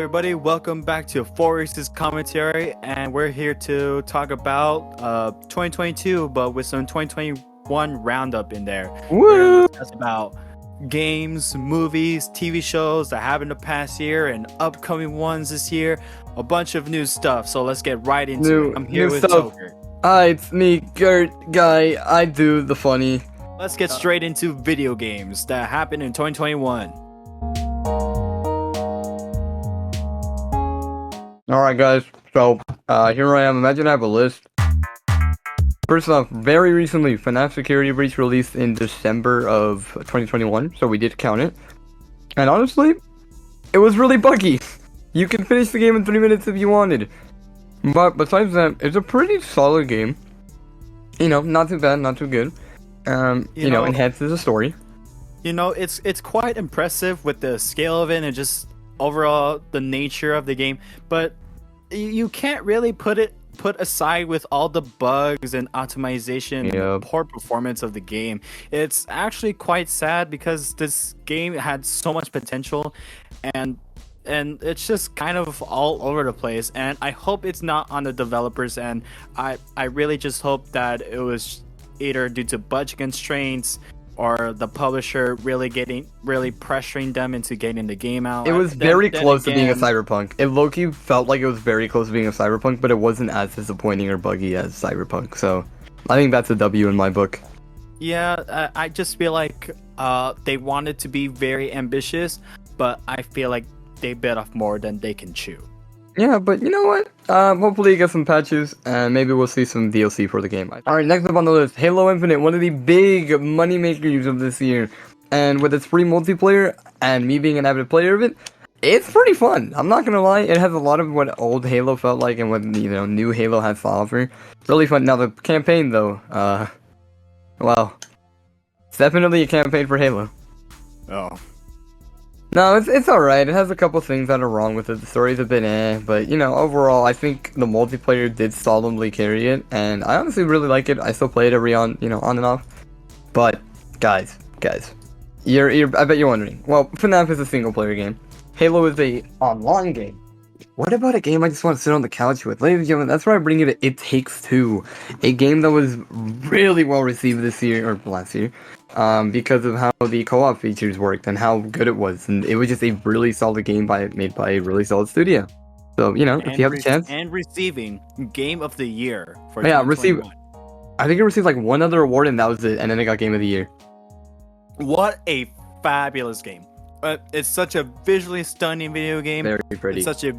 everybody, welcome back to Forrest's commentary, and we're here to talk about 2022, but with some 2021 roundup in there. We're Woo! gonna discuss about games, movies, TV shows that happened the past year, and upcoming ones this year. A bunch of new stuff. So let's get right into it. I'm here New with stuff. Togurt. Hi, it's me, Gert Guy. I do the funny. Let's get straight into video games that happened in 2021. Alright, guys. So, here I am. Imagine I have a list. First off, very recently, FNAF Security Breach released in December of 2021, so we did count it. And honestly, it was really buggy. You can finish the game in 3 minutes if you wanted. But besides that, it's a pretty solid game. You know, not too bad, not too good. You know, enhances the story. You know, it's quite impressive with the scale of it and just overall the nature of the game, but you can't really put aside with all the bugs and optimization and the poor performance of the game. It's actually quite sad because this game had so much potential, and it's just kind of all over the place, and I hope it's not on the developers end. I really just hope that it was either due to budget constraints or the publisher really pressuring them into getting the game out. It was very close to being a Cyberpunk. It low-key felt like it was very close to being a Cyberpunk, but it wasn't as disappointing or buggy as Cyberpunk. So, I think that's a W in my book. Yeah, I just feel like they wanted to be very ambitious, but I feel like they bit off more than they can chew. Yeah, but you know what? Hopefully you get some patches, and maybe we'll see some DLC for the game. Alright, next up on the list, Halo Infinite, one of the big moneymakers of this year. And with its free multiplayer, and me being an avid player of it, it's pretty fun. I'm not gonna lie, it has a lot of what old Halo felt like and what, you know, new Halo has to offer. It's really fun. Now, the campaign, though, well, it's definitely a campaign for Halo. Oh. No, it's alright. It has a couple things that are wrong with it. The story's a bit but, you know, overall, I think the multiplayer did solemnly carry it, and I honestly really like it. I still play it on and off. But, guys, I bet you're wondering. Well, FNAF is a single-player game. Halo is a online game. What about a game I just want to sit on the couch with? Ladies and gentlemen, that's why I bring it It Takes Two. A game that was really well received this year, or last year. Because of how the co-op features worked and how good it was, and it was just a really solid game made by a really solid studio. So, you know, if you have a chance. And receiving Game of the Year for I think it received like one other award, and that was it, and then it got Game of the Year. What a fabulous game. It's such a visually stunning video game. Very pretty. It's such a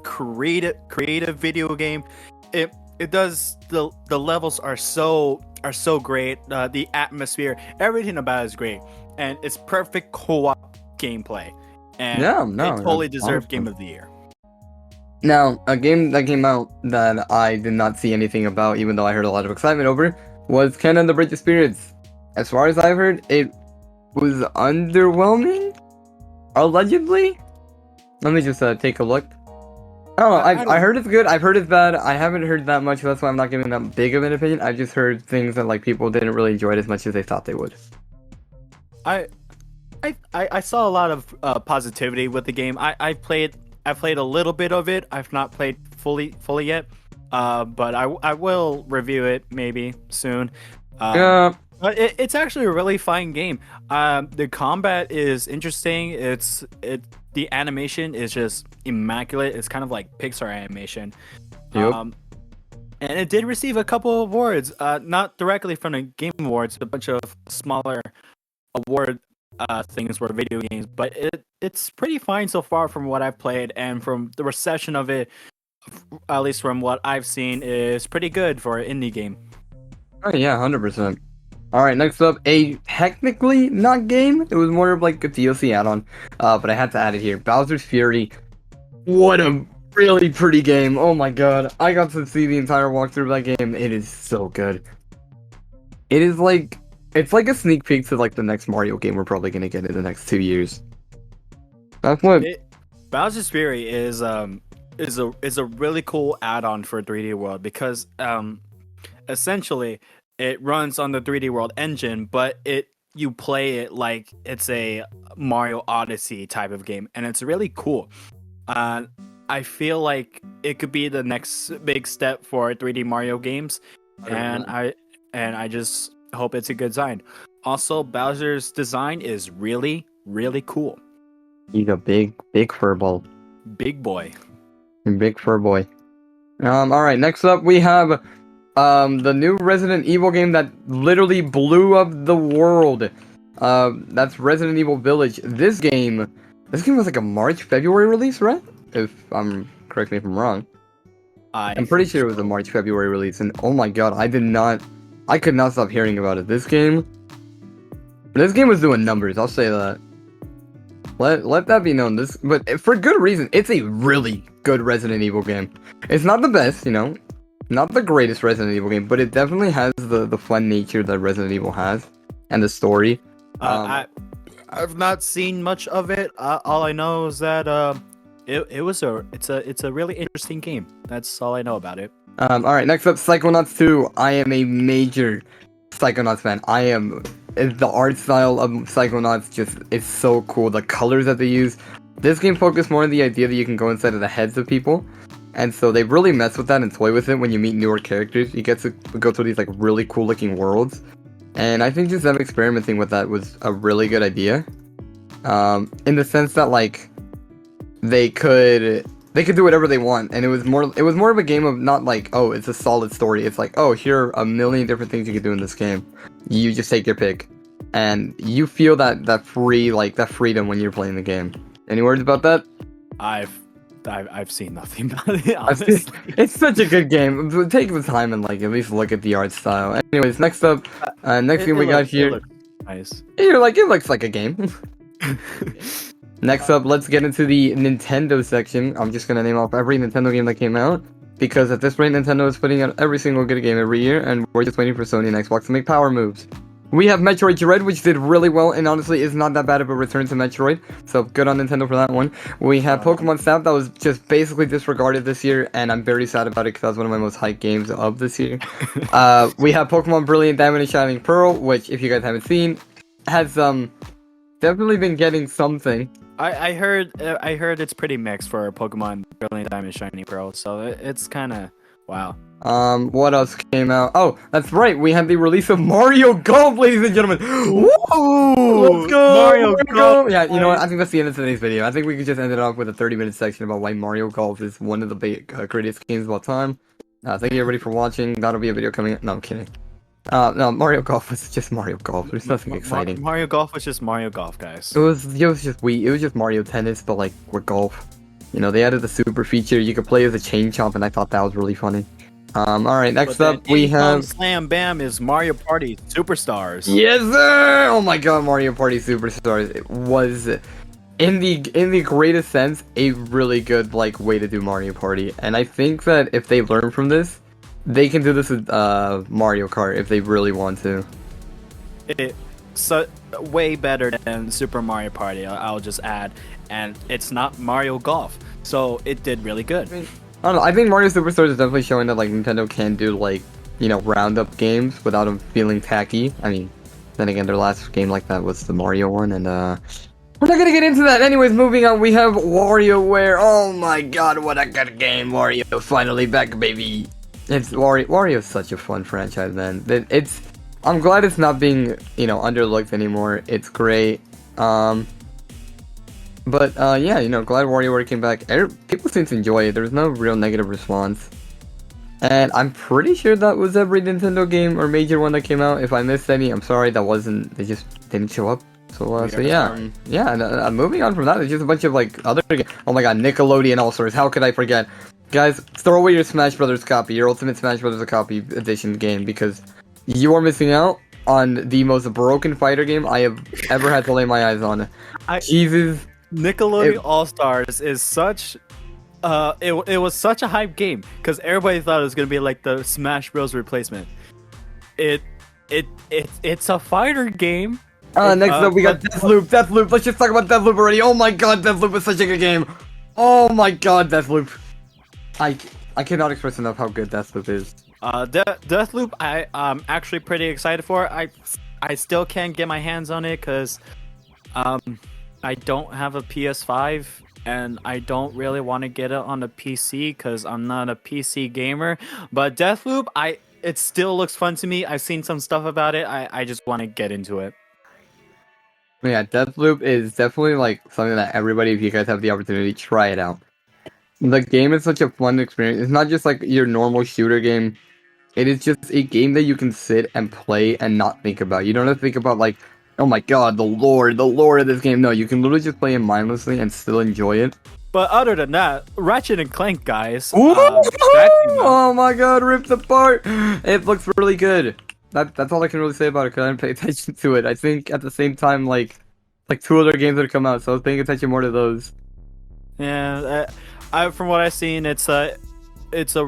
creative video game. It does, the levels are so great. The atmosphere, everything about it is great, and it's perfect co-op gameplay. And it totally deserved Game of the Year. Now, a game that came out that I did not see anything about, even though I heard a lot of excitement over, was Ken and the Bridge of Spirits. As far as I've heard, it was underwhelming, allegedly. Let me just take a look. I don't know. I heard it's good. I've heard it's bad. I haven't heard that much. So that's why I'm not giving that big of an opinion. I just heard things that like people didn't really enjoy it as much as they thought they would. I saw a lot of positivity with the game. I played a little bit of it. I've not played fully yet. But I will review it maybe soon. Yeah. But it's actually a really fun game. The combat is interesting. The animation is just immaculate. It's kind of like Pixar animation. Yep. And it did receive a couple of awards, not directly from the Game Awards, a bunch of smaller award things for video games. But it's pretty fine so far from what I've played, and from the reception of it, at least from what I've seen, is pretty good for an indie game. Oh yeah, 100%. Alright, next up, a technically not game. It was more of like a DLC add-on, but I had to add it here. Bowser's Fury. What a really pretty game. Oh my god. I got to see the entire walkthrough of that game. It is so good. It's like a sneak peek to like the next Mario game we're probably gonna get in the next 2 years. That's what... Bowser's Fury is a really cool add-on for 3D World because essentially it runs on the 3D World engine, but you play it like it's a Mario Odyssey type of game, and it's really cool. Uh, I feel like it could be the next big step for 3D Mario games, and 100%. I just hope it's a good design. Also, Bowser's design is really really cool. He's a big fur ball. Big boy. Big fur boy. All right. Next up, we have the new Resident Evil game that literally blew up the world. That's Resident Evil Village. This game was like a March February release, right? If I'm correct me if I'm wrong. I I'm pretty think sure it was a so. March February release, and oh my god, I could not stop hearing about it. This game was doing numbers. I'll say that. Let that be known. But for good reason. It's a really good Resident Evil game. It's not the best, not the greatest Resident Evil game, but it definitely has the fun nature that Resident Evil has, and the story. Um, I've not seen much of it. All I know is that it's a really interesting game. That's all I know about it. all right, next up, Psychonauts 2. I am a major Psychonauts fan. The art style of Psychonauts is so cool. The colors that they use. This game focused more on the idea that you can go inside of the heads of people. And so they really mess with that and toy with it when you meet newer characters. You get to go through these like really cool looking worlds. And I think just them experimenting with that was a really good idea. In the sense that like they could do whatever they want, and it was more of a game of not like, oh, it's a solid story. It's like, oh, here are a million different things you could do in this game. You just take your pick, and you feel that freedom when you're playing the game. Any words about that? I've seen nothing about it. I think Honestly, it's such a good game. Take the time and like at least look at the art style. Anyways, next up, next game we got it here. looks nice. You're like, it looks like a game. Next up, let's get into the Nintendo section. I'm just gonna name off every Nintendo game that came out, because at this rate, Nintendo is putting out every single good game every year, and we're just waiting for Sony and Xbox to make power moves. We have Metroid Dread, which did really well, and honestly is not that bad of a return to Metroid, so good on Nintendo for that one. We have Pokemon Snap, that was just basically disregarded this year, and I'm very sad about it, because that was one of my most hyped games of this year. We have Pokemon Brilliant Diamond and Shining Pearl, which, if you guys haven't seen, has definitely been getting something. I heard it's pretty mixed for Pokemon Brilliant Diamond Shiny Pearl, so it's kind of wow. What else came out? Oh, that's right. We had the release of Mario Golf, ladies and gentlemen. Woo! Let's go, Mario Golf. Yeah, you know what? I think that's the end of today's video. I think we could just end it off with a 30-minute section about why Mario Golf is one of the greatest games of all time. Thank you everybody for watching. That'll be a video coming. No, I'm kidding. No, Mario Golf was just Mario Golf. There's nothing exciting. Mario Golf was just Mario Golf, guys. It was just Mario Tennis, but like with golf. You know, they added the super feature. You could play as a chain chomp, and I thought that was really funny. Alright, next up we have Slam Bam is Mario Party Superstars. Yes sir! Oh my god, Mario Party Superstars. It was in the greatest sense a really good like way to do Mario Party. And I think that if they learn from this, they can do this with Mario Kart if they really want to. So way better than Super Mario Party, I'll just add, and it's not Mario Golf, so it did really good. I don't know, I think Mario Superstars is definitely showing that like Nintendo can do like, you know, Roundup games without them feeling tacky. I mean, then again, their last game like that was the Mario one, and we're not gonna get into that. Anyways, moving on, we have WarioWare. Oh my god, what a good game. Wario finally back, baby. It's Wario's such a fun franchise, man. I'm glad it's not being, you know, underlooked anymore. It's great. But yeah, you know, glad WarioWare came back. People seem to enjoy it. There was no real negative response. And I'm pretty sure that was every Nintendo game or major one that came out. If I missed any, I'm sorry, they just didn't show up. So yeah. Yeah, and moving on from that, there's just a bunch of like other games. Oh my god, Nickelodeon All-Stars, how could I forget? Guys, throw away your Smash Brothers copy, your Ultimate Smash Brothers copy edition game, because you are missing out on the most broken fighter game I have ever had to lay my eyes on. Jesus. Nickelodeon All-Stars is such it was such a hype game because everybody thought it was gonna be like the Smash Bros replacement. It's a fighter game. Next up we got Deathloop. Let's just talk about Deathloop already. Oh my god, Deathloop is such a good game. Oh my god, Deathloop. I cannot express enough how good Deathloop is. Deathloop, I'm actually pretty excited for. I still can't get my hands on it because I don't have a PS5 and I don't really want to get it on a PC because I'm not a PC gamer. But Deathloop, it still looks fun to me. I've seen some stuff about it. I just want to get into it. Yeah, Deathloop is definitely like something that everybody, if you guys have the opportunity, try it out. The game is such a fun experience. It's not just like your normal shooter game. It is just a game that you can sit and play and not think about. You don't have to think about like, oh my god, the lore of this game. No, you can literally just play it mindlessly and still enjoy it. But other than that, Ratchet and Clank, guys. Oh my god, ripped apart. It looks really good. That's all I can really say about it because I didn't pay attention to it. I think at the same time, like two other games that come out, so I was paying attention more to those. Yeah, from what I've seen, it's a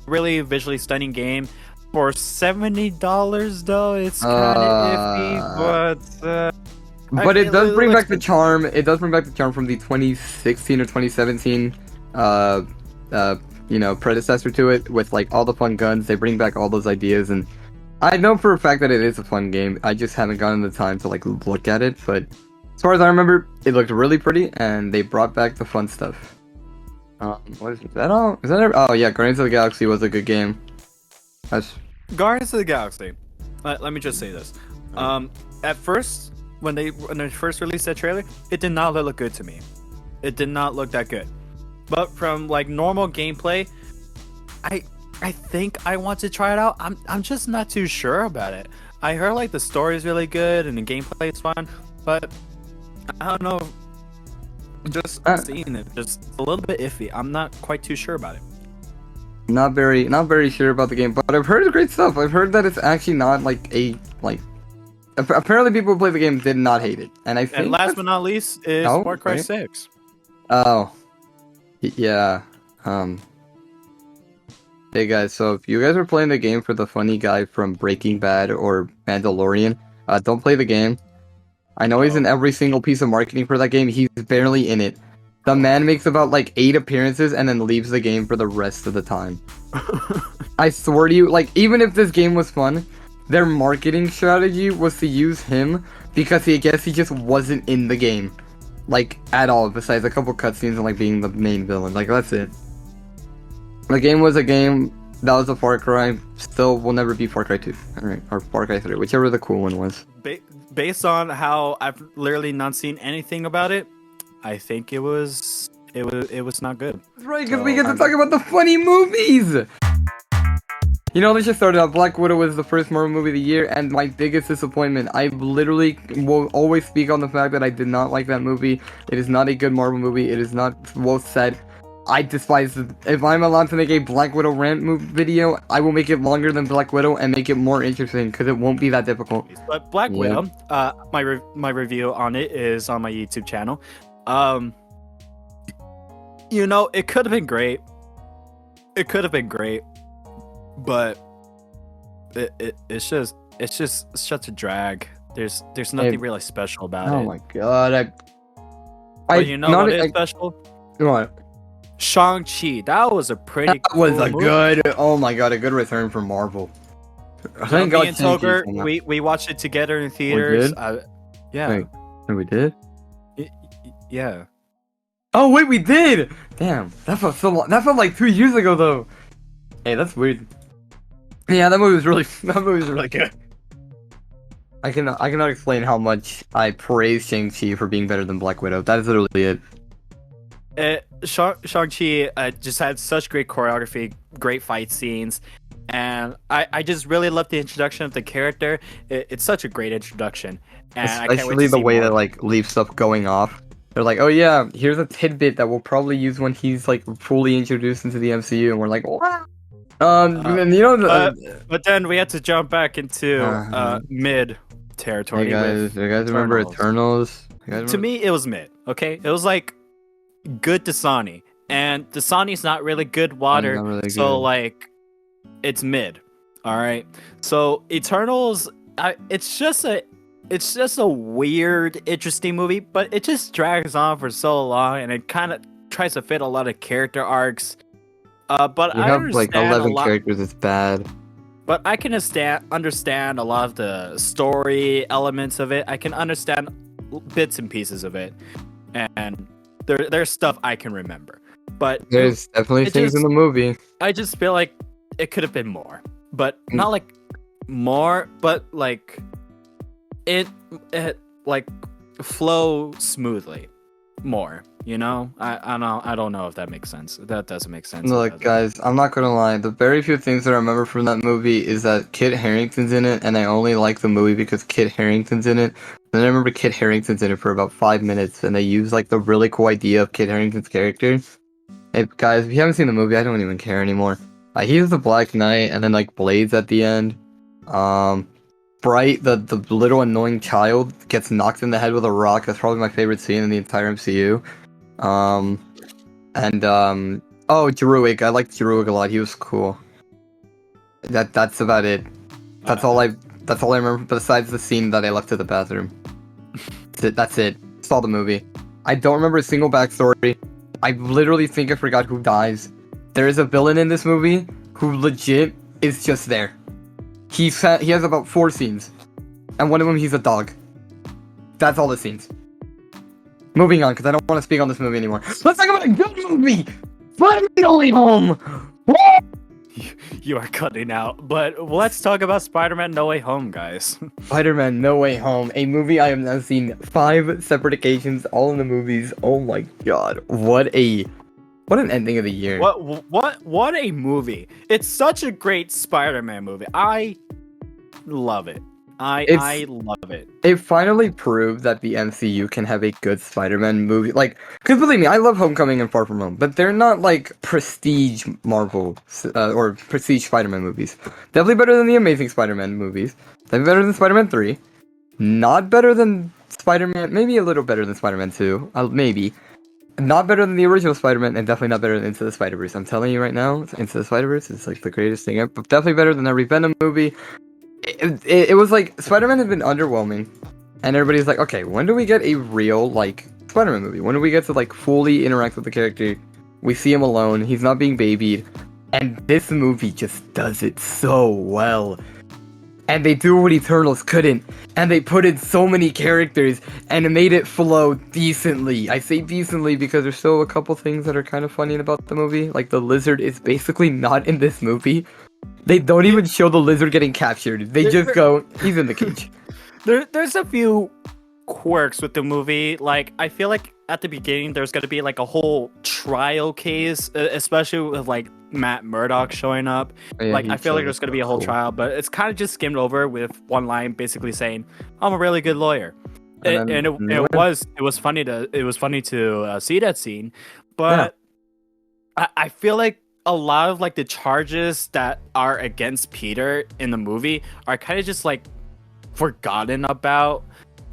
really visually stunning game. For $70 though, it's kind of iffy, but it does bring back the charm. It does bring back the charm from the 2016 or 2017, predecessor to it, with like all the fun guns. They bring back all those ideas, and I know for a fact that it is a fun game. I just haven't gotten the time to like look at it, but as far as I remember, it looked really pretty, and they brought back the fun stuff. What is that all? Is that oh yeah, Guardians of the Galaxy was a good game. Guardians of the Galaxy. Let me just say this. At first, when they first released that trailer, it did not look good to me. It did not look that good. But from like normal gameplay, I think I want to try it out. I'm just not too sure about it. I heard like the story is really good and the gameplay is fun, but I don't know. Just seeing it, just a little bit iffy. I'm not quite too sure about it. Not very sure about the game, but I've heard great stuff. I've heard that it's actually not like apparently people who play the game did not hate it, and I think. And last but not least is Far Cry 6. Oh, yeah. Hey guys, so if you guys are playing the game for the funny guy from Breaking Bad or Mandalorian, don't play the game. I know he's in every single piece of marketing for that game. He's barely in it. The man makes about like 8 appearances and then leaves the game for the rest of the time. I swear to you, like, even if this game was fun, their marketing strategy was to use him because I guess he just wasn't in the game. Like, at all, besides a couple cutscenes and like being the main villain. Like, that's it. The game was a game that was a Far Cry. Still will never be Far Cry 2. Alright, or Far Cry 3, whichever the cool one was. Based on how I've literally not seen anything about it, I think it was not good. Right, because we get to talk about the funny movies! You know, let's just start it out. Black Widow was the first Marvel movie of the year, and my biggest disappointment. I literally will always speak on the fact that I did not like that movie. It is not a good Marvel movie. It is not well said. I despise it. If I'm allowed to make a Black Widow rant video, I will make it longer than Black Widow and make it more interesting, because it won't be that difficult. But Black Widow, my review on it is on my YouTube channel. You know, it could have been great. It could have been great, but it's just such a drag. There's nothing really special about it. Oh my god! But you know what is special? What? Shang-Chi. That was a pretty. That was a good. Oh my god, a good return from Marvel. Thank God. Me and Togurt, we watched it together in theaters. We did? Yeah. Wait, we did? Yeah. Oh wait, we did. Damn, that felt so long. That felt like 2 years ago though. Hey, that's weird. Yeah, that movie was really good. I cannot explain how much I praise Shang-Chi for being better than Black Widow. That is literally it. Shang-Chi just had such great choreography, great fight scenes, and I just really love the introduction of the character. It's such a great introduction, and especially the way that like leaves stuff going off. They're like, oh yeah, here's a tidbit that we'll probably use when he's like fully introduced into the MCU, and we're like, wow. And you know, but then we had to jump back into mid territory. Hey guys, you guys remember Eternals? To me, it was mid. Okay, it was like good Dasani, and Dasani's not really good water, really so good. like it's mid. All right, so Eternals, it's just a weird, interesting movie, but it just drags on for so long, and it kind of tries to fit a lot of character arcs. But you have like 11 characters. It's bad. But I can understand a lot of the story elements of it. I can understand bits and pieces of it, and there's stuff I can remember, but There's definitely it things in just the movie. I just feel like it could have been more, but not like more, but like it like flow smoothly more. You know, I don't know if that makes sense. That doesn't make sense. Look, guys, I'm not gonna lie. The very few things that I remember from that movie is that Kit Harington's in it, and I only like the movie because Kit Harington's in it. Then I remember Kit Harington's in it for about 5 minutes, and they use like the really cool idea of Kit Harington's character. Hey, guys, if you haven't seen the movie, I don't even care anymore. He's the Black Knight, and then like Blades at the end. Bright, the little annoying child, gets knocked in the head with a rock. That's probably my favorite scene in the entire MCU. Oh, Druig. I liked Druig a lot. He was cool. That's about it. That's all I remember besides the scene that I left to the bathroom. That's it. That's all the movie. I don't remember a single backstory. I literally think I forgot who dies. There is a villain in this movie who legit is just there. He has about 4 scenes, and one of them he's a dog. That's all the scenes. Moving on, because I don't want to speak on this movie anymore. Let's talk about a good movie! Finally home! Woo! You are cutting out, but let's talk about Spider-Man No Way Home, guys. Spider-Man No Way Home, a movie I have now seen 5 separate occasions, all in the movies. Oh my god, what an ending of the year. What a movie. It's such a great Spider-Man movie. I love it. I love it. It finally proved that the MCU can have a good Spider-Man movie. Like, because believe me, I love Homecoming and Far From Home, but they're not like prestige Marvel or prestige Spider-Man movies. Definitely better than the Amazing Spider-Man movies. Definitely better than Spider-Man 3. Not better than Spider-Man, maybe a little better than Spider-Man 2. Maybe. Not better than the original Spider-Man, and definitely not better than Into the Spider-Verse. I'm telling you right now, Into the Spider-Verse is like the greatest thing ever. But definitely better than every Venom movie. It was like Spider-Man had been underwhelming, and everybody's like, okay, when do we get a real like Spider-Man movie? When do we get to like fully interact with the character? We see him alone, he's not being babied, and this movie just does it so well. And they do what Eternals couldn't, and they put in so many characters, and it made it flow decently. I say decently because there's still a couple things that are kind of funny about the movie, like the lizard is basically not in this movie. They don't even show the lizard getting captured. They just go, he's in the cage. There's a few quirks with the movie. Like, I feel like at the beginning there's gonna be like a whole trial case, especially with like Matt Murdock showing up. Oh, yeah, like, I feel like there's gonna be a whole trial, but it's kind of just skimmed over with one line basically saying, "I'm a really good lawyer." It was funny to see that scene, but yeah. I feel like a lot of like the charges that are against Peter in the movie are kind of just like forgotten about,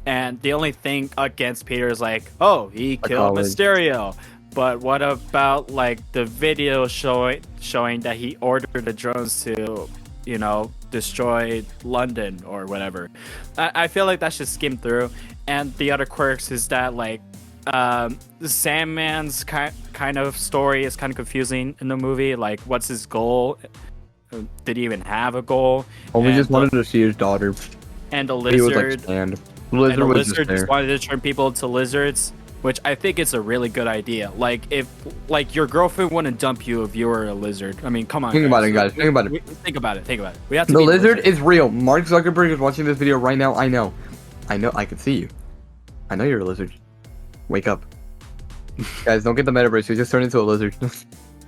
and the only thing against Peter is like, oh, he killed Mysterio. But what about like the video showing that he ordered the drones to, you know, destroy London or whatever? I feel like that's just skimmed through. And the other quirks is that like the Sandman's kind of story is kind of confusing in the movie. Like, what's his goal? Did he even have a goal? Oh, we just wanted to see his daughter. And the lizard. The lizard just wanted to turn people into lizards, which I think is a really good idea. Like, if like your girlfriend wouldn't dump you if you were a lizard. I mean, come on. Think about it, guys. Think about it. Think about it. We have to. The lizard is real. Mark Zuckerberg is watching this video right now. I know. I can see you. I know you're a lizard. Wake up. Guys, don't get the metaverse. You just turned into a lizard.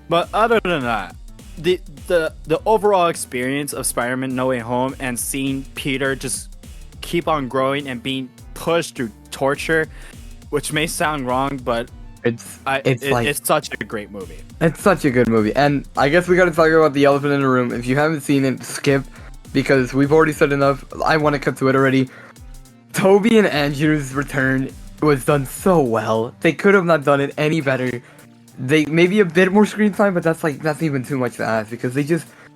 But other than that, the overall experience of Spider-Man No Way Home and seeing Peter just keep on growing and being pushed through torture, which may sound wrong, but it's such a great movie. It's such a good movie. And I guess we gotta talk about the elephant in the room. If you haven't seen it, skip, because we've already said enough. I want to cut to it already. Toby and Andrew's return was done so well. They could have not done it any better. They maybe a bit more screen time, but that's even too much to ask, because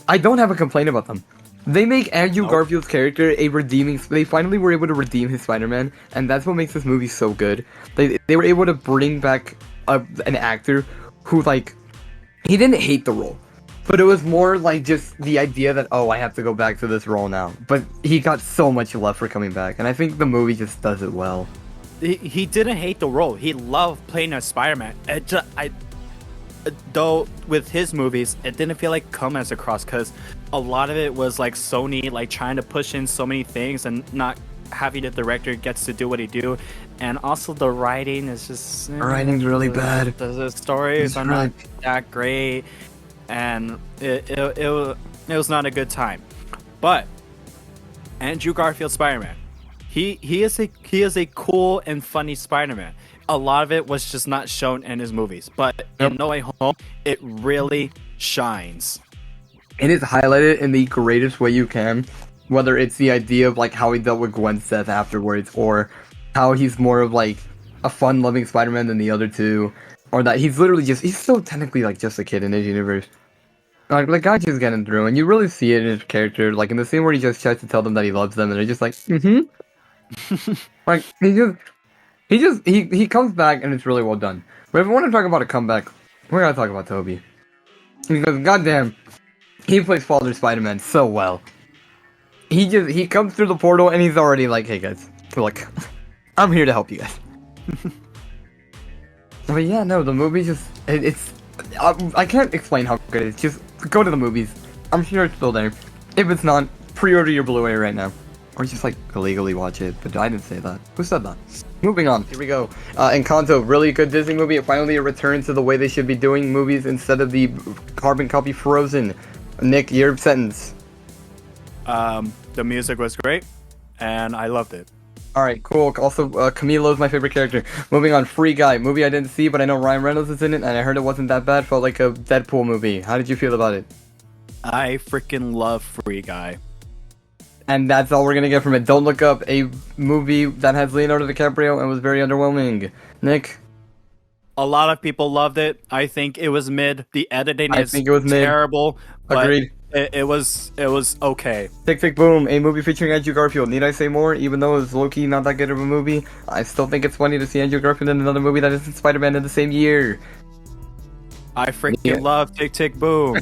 I don't have a complaint about them. They make Andrew Garfield's character a redeeming. They finally were able to redeem his Spider-Man, and that's what makes this movie so good. They were able to bring back an actor who, like, he didn't hate the role, but it was more like just the idea that, oh, I have to go back to this role now. But he got so much love for coming back, and I think the movie just does it well. he didn't hate the role. He loved playing as Spider-Man. Though with his movies, it didn't feel like come as a cross because a lot of it was like Sony like trying to push in so many things and not having the director gets to do what he do, and also the writing is just The writing's really bad. The stories That's are right. not that great, and it was not a good time. But Andrew Garfield Spider-Man, he is a cool and funny Spider-Man. A lot of it was just not shown in his movies, but in No Way Home, it really shines. It is highlighted in the greatest way you can, whether it's the idea of like how he dealt with Gwen's death afterwards, or how he's more of like a fun-loving Spider-Man than the other two, or that he's literally he's still technically like just a kid in his universe. Like guy's just getting through, and you really see it in his character, like in the scene where he just tries to tell them that he loves them, and they're just like, like he comes back, and it's really well done. But if we want to talk about a comeback, we gotta talk about Toby, because goddamn, he plays Father Spider-Man so well. He comes through the portal, and he's already like, hey guys, look, I'm here to help you guys. But yeah, no, the movie it's I can't explain how good it is. Just go to the movies. I'm sure it's still there. If it's not, pre-order your Blu-ray right now. Or just like illegally watch it. But I didn't say that. Who said that? Moving on. Here we go. Encanto, really good Disney movie. It finally returned to the way they should be doing movies instead of the carbon copy Frozen. Nick, your sentence. The music was great, and I loved it. Alright, cool. Also, Camilo's my favorite character. Moving on, Free Guy. Movie I didn't see, but I know Ryan Reynolds is in it, and I heard it wasn't that bad. Felt like a Deadpool movie. How did you feel about it? I freaking love Free Guy. And that's all we're gonna get from it. Don't Look Up, a movie that has Leonardo DiCaprio and was very underwhelming. Nick? A lot of people loved it. I think it was mid. The editing I is think it was mid. terrible. But Agreed. It was okay. Tick Tick Boom, a movie featuring Andrew Garfield. Need I say more? Even though it's low-key not that good of a movie, I still think it's funny to see Andrew Garfield in another movie that isn't Spider-Man in the same year. I freaking love Tick Tick Boom.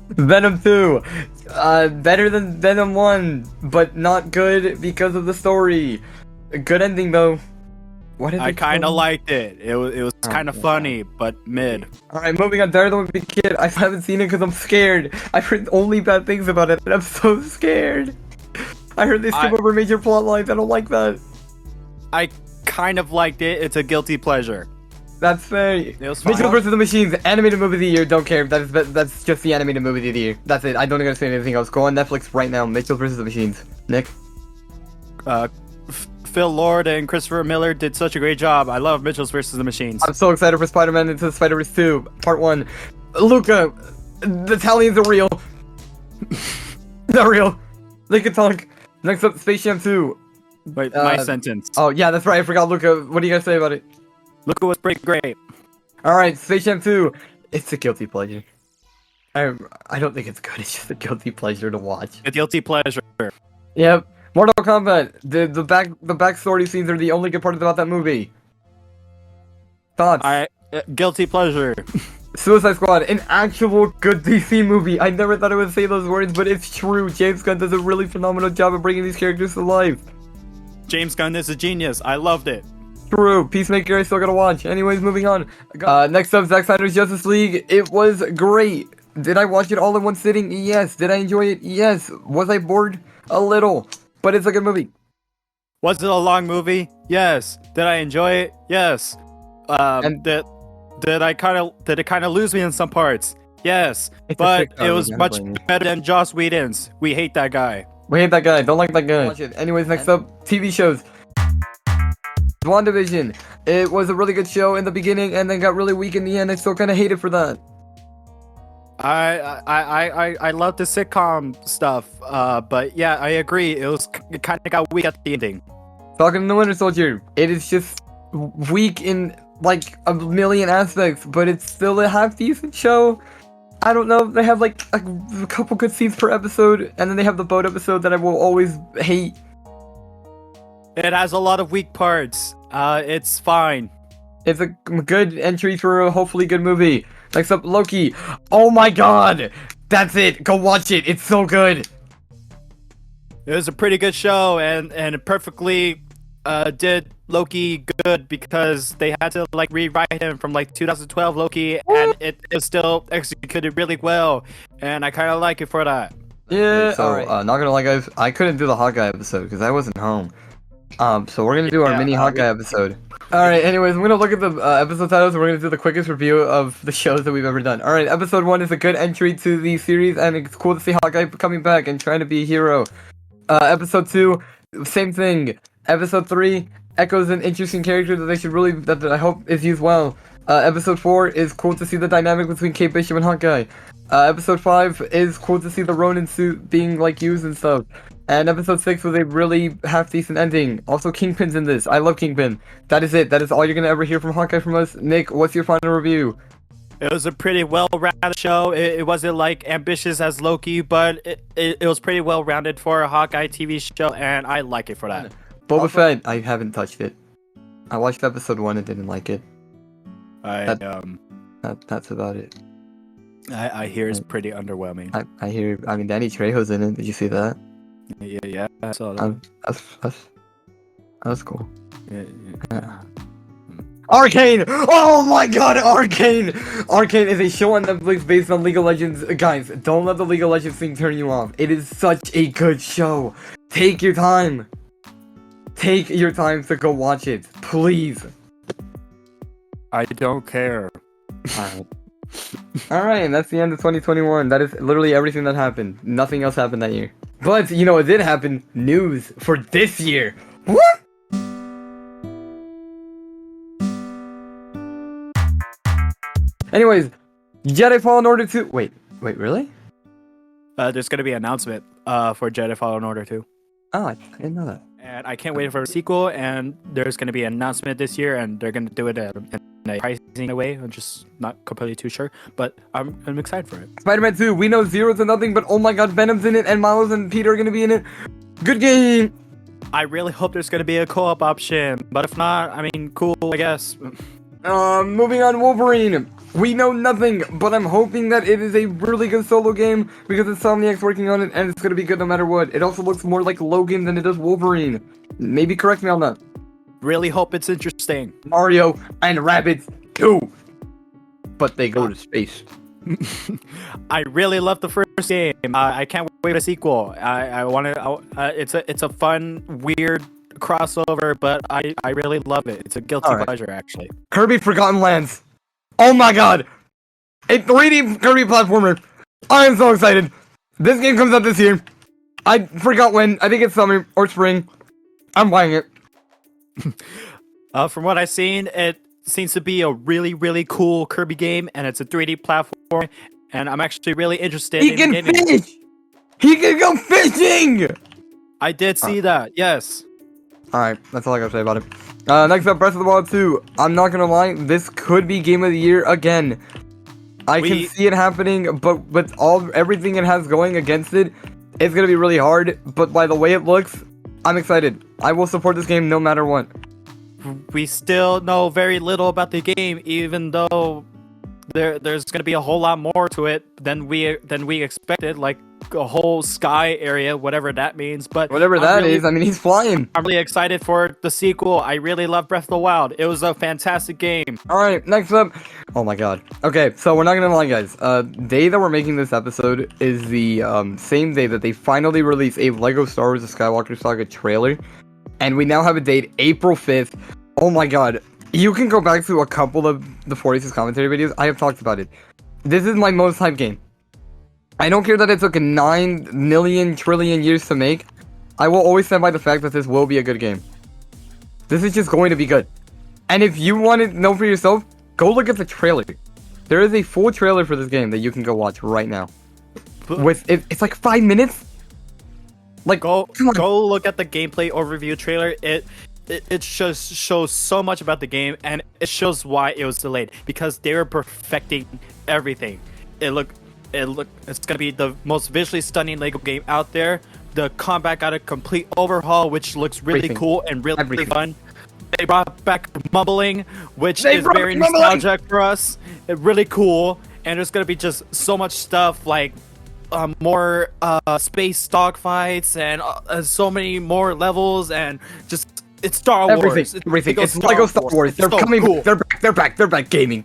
Venom 2. Better than Venom 1, but not good because of the story. A good ending though. What I kind of liked it. It was kind of funny, but mid. Alright, moving on. Daredevil Big Kid. I haven't seen it because I'm scared. I've heard only bad things about it, and I'm so scared. I heard they skip over major plot lines. I don't like that. I kind of liked it. It's a guilty pleasure. That's fair. It was fine. Mitchell vs. the Machines, animated movie of the year. Don't care. That's just the animated movie of the year. That's it. I don't gotta say anything else. Go on Netflix right now. Mitchell vs. the Machines. Nick? Phil Lord and Christopher Miller did such a great job. I love Mitchell's vs. the Machines. I'm so excited for Spider-Man Into the Spider-Verse 2, Part 1. Luca, the Italians are real. They're real. They can talk. Next up, Space Jam 2. Wait, my sentence. Oh, yeah, that's right. I forgot Luca. What do you guys say about it? Luca was pretty great. Alright, Space Jam 2. It's a guilty pleasure. I don't think it's good. It's just a guilty pleasure to watch. A guilty pleasure. Yep. Mortal Kombat. The backstory scenes are the only good part about that movie. Thoughts? Guilty pleasure. Suicide Squad, an actual good DC movie. I never thought I would say those words, but it's true. James Gunn does a really phenomenal job of bringing these characters to life. James Gunn is a genius. I loved it. True. Peacemaker, I still gotta watch. Anyways, moving on. Next up, Zack Snyder's Justice League. It was great. Did I watch it all in one sitting? Yes. Did I enjoy it? Yes. Was I bored? A little. But it's a good movie. Was it a long movie? Yes. Did I enjoy it? Yes. Did it kind of lose me in some parts? Yes. But it was much better than Joss Whedon's. We hate that guy. We hate that guy. Don't like that guy. Watch it. Anyways, next up, TV shows. WandaVision. It was a really good show in the beginning and then got really weak in the end. I still kind of hate it for that. I love the sitcom stuff, but yeah, I agree. It kind of got weak at the ending. Talking to the Winter Soldier, it is just weak in like a million aspects, but it's still a half decent show. I don't know. They have like a couple good scenes per episode, and then they have the boat episode that I will always hate. It has a lot of weak parts. It's fine. It's a good entry for a hopefully good movie. Next up, Loki. Oh my god! That's it! Go watch it! It's so good! It was a pretty good show, and it perfectly did Loki good because they had to like rewrite him from like 2012 Loki, and it is still executed really well, and I kind of like it for that. Yeah. So, alright. not gonna lie, guys, I couldn't do the Hawkeye episode because I wasn't home. So we're gonna do our Yeah, mini Hawkeye episode. Alright, anyways, I'm gonna look at the episode titles and we're gonna do the quickest review of the shows that we've ever done. Alright, episode 1 is a good entry to the series and it's cool to see Hawkeye coming back and trying to be a hero. Episode 2, same thing. Episode 3 echoes an interesting character that they should really, that I hope is used well. Episode 4 is cool to see the dynamic between Kate Bishop and Hawkeye. Episode 5 is cool to see the Ronin suit being like used and stuff. And episode 6 was a really half-decent ending. Also, Kingpin's in this. I love Kingpin. That is it. That is all you're gonna ever hear from Hawkeye from us. Nick, what's your final review? It was a pretty well-rounded show. It wasn't like ambitious as Loki, but it was pretty well-rounded for a Hawkeye TV show, and I like it for that. Boba Fett, I haven't touched it. I watched episode 1 and didn't like it. That's about it. I hear it's pretty underwhelming. I hear, I mean, Danny Trejo's in it. Did you see that? Yeah, I saw that. That's cool. Yeah. Arcane! Oh my god, Arcane! Arcane is a show on Netflix based on League of Legends. Guys, don't let the League of Legends thing turn you off. It is such a good show. Take your time. Take your time to go watch it. Please. I don't care. Alright, and that's the end of 2021. That is literally everything that happened. Nothing else happened that year. But, you know what did happen? News for this year. What? Anyways, Jedi Fallen Order 2. Wait, really? There's gonna be an announcement for Jedi Fallen Order 2. Oh, I didn't know that. And I can't wait for a sequel, and there's gonna be an announcement this year, and they're gonna do it in a pricing way. I'm just not completely too sure, but I'm excited for it. Spider-Man 2, we know 0-0, but oh my god, Venom's in it, and Miles and Peter are gonna be in it. Good game! I really hope there's gonna be a co-op option, but if not, I mean, cool, I guess. Moving on, Wolverine. We know nothing, but I'm hoping that it is a really good solo game because Insomniac's working on it and it's gonna be good no matter what. It also looks more like Logan than it does Wolverine. Maybe correct me on that. Really hope it's interesting. Mario and Rabbids 2. But they go to space. I really love the first game. I can't wait for a sequel. I want to. It's a fun, weird crossover, but I really love it. It's a guilty pleasure, actually. Kirby Forgotten Lands. Oh my god! A 3D Kirby platformer. I am so excited. This game comes out this year. I forgot when. I think it's summer or spring. I'm buying it. From what I've seen, it seems to be a really, really cool Kirby game, and it's a 3D platform, and I'm actually really interested in He can gaming. fish! He can go fishing! I did see that, yes. Alright, that's all I gotta say about it. Next up, Breath of the Wild 2. I'm not gonna lie, this could be Game of the Year again. I can see it happening, but with everything it has going against it, it's gonna be really hard. But by the way it looks, I'm excited. I will support this game no matter what. We still know very little about the game, even though there's gonna be a whole lot more to it than we expected, like a whole sky area, whatever that means. But whatever that is, I mean, he's flying. I'm really excited for the sequel. I really love Breath of the Wild. It was a fantastic game. Alright, next up. Oh my god. Okay, so we're not gonna lie, guys. Day that we're making this episode is the same day that they finally released a Lego Star Wars The Skywalker Saga trailer. And we now have a date, April 5th. Oh my god. You can go back to a couple of the 46 commentary videos. I have talked about it. This is my most hyped game. I don't care that it took 9 million trillion years to make. I will always stand by the fact that this will be a good game. This is just going to be good. And if you want to know for yourself, go look at the trailer. There is a full trailer for this game that you can go watch right now. It's like 5 minutes. Like, go look at the gameplay overview trailer. It just shows so much about the game, and it shows why it was delayed, because they were perfecting everything. It's gonna be the most visually stunning Lego game out there. The combat got a complete overhaul, which looks really cool and really fun. They brought back mumbling, which is very nostalgic for us. It's really cool, and there's gonna be just so much stuff like more space dogfights and so many more levels, and just It's Star Wars. Everything. It's Lego Star Wars. It's They're so coming. cool. They're back. Gaming.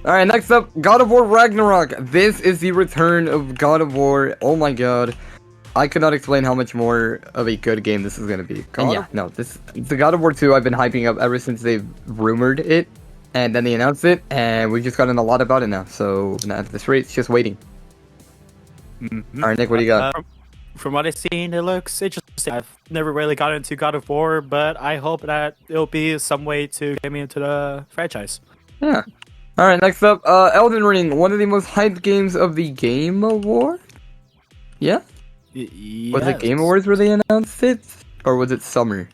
All right, next up, God of War Ragnarok. This is the return of God of War. Oh my god. I could not explain how much more of a good game this is going to be. The God of War 2 I've been hyping up ever since they've rumored it, and then they announced it, and we've just gotten a lot about it now. So at this rate, it's just waiting. Mm-hmm. All right, Nick, what do you got? From what I've seen, it looks interesting. I've never really got into God of War, but I hope that it'll be some way to get me into the franchise. Yeah. All right, next up, Elden Ring, one of the most hyped games of the Game Award. Yeah. Yes. Was it Game Awards where they announced it, or was it Summer?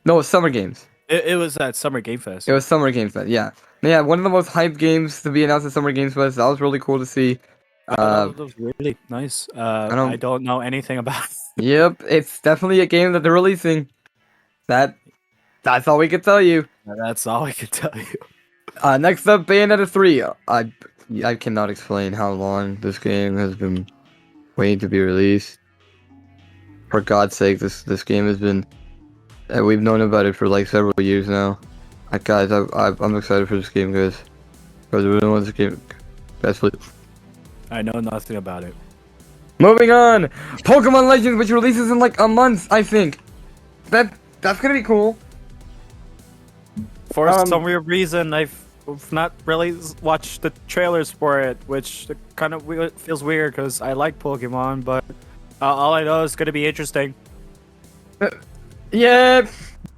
No, it was Summer Games. It was at Summer Game Fest. It was Summer Games Fest. Yeah. One of the most hyped games to be announced at Summer Games Fest. That was really cool to see. That was really nice. I don't know anything about it. Yep, it's definitely a game that they're releasing. That's all we can tell you. That's all I can tell you. Next up, Bayonetta 3. I cannot explain how long this game has been waiting to be released. For God's sake, this game has been... we've known about it for like several years now. Guys, I'm excited for this game, guys. Because I really want this game. Best please. I know nothing about it. Moving on! Pokemon Legends, which releases in like a month, I think. That's gonna be cool. For some weird reason, I've not really watched the trailers for it, which kind of feels weird because I like Pokemon, but all I know is going to be interesting. Yeah.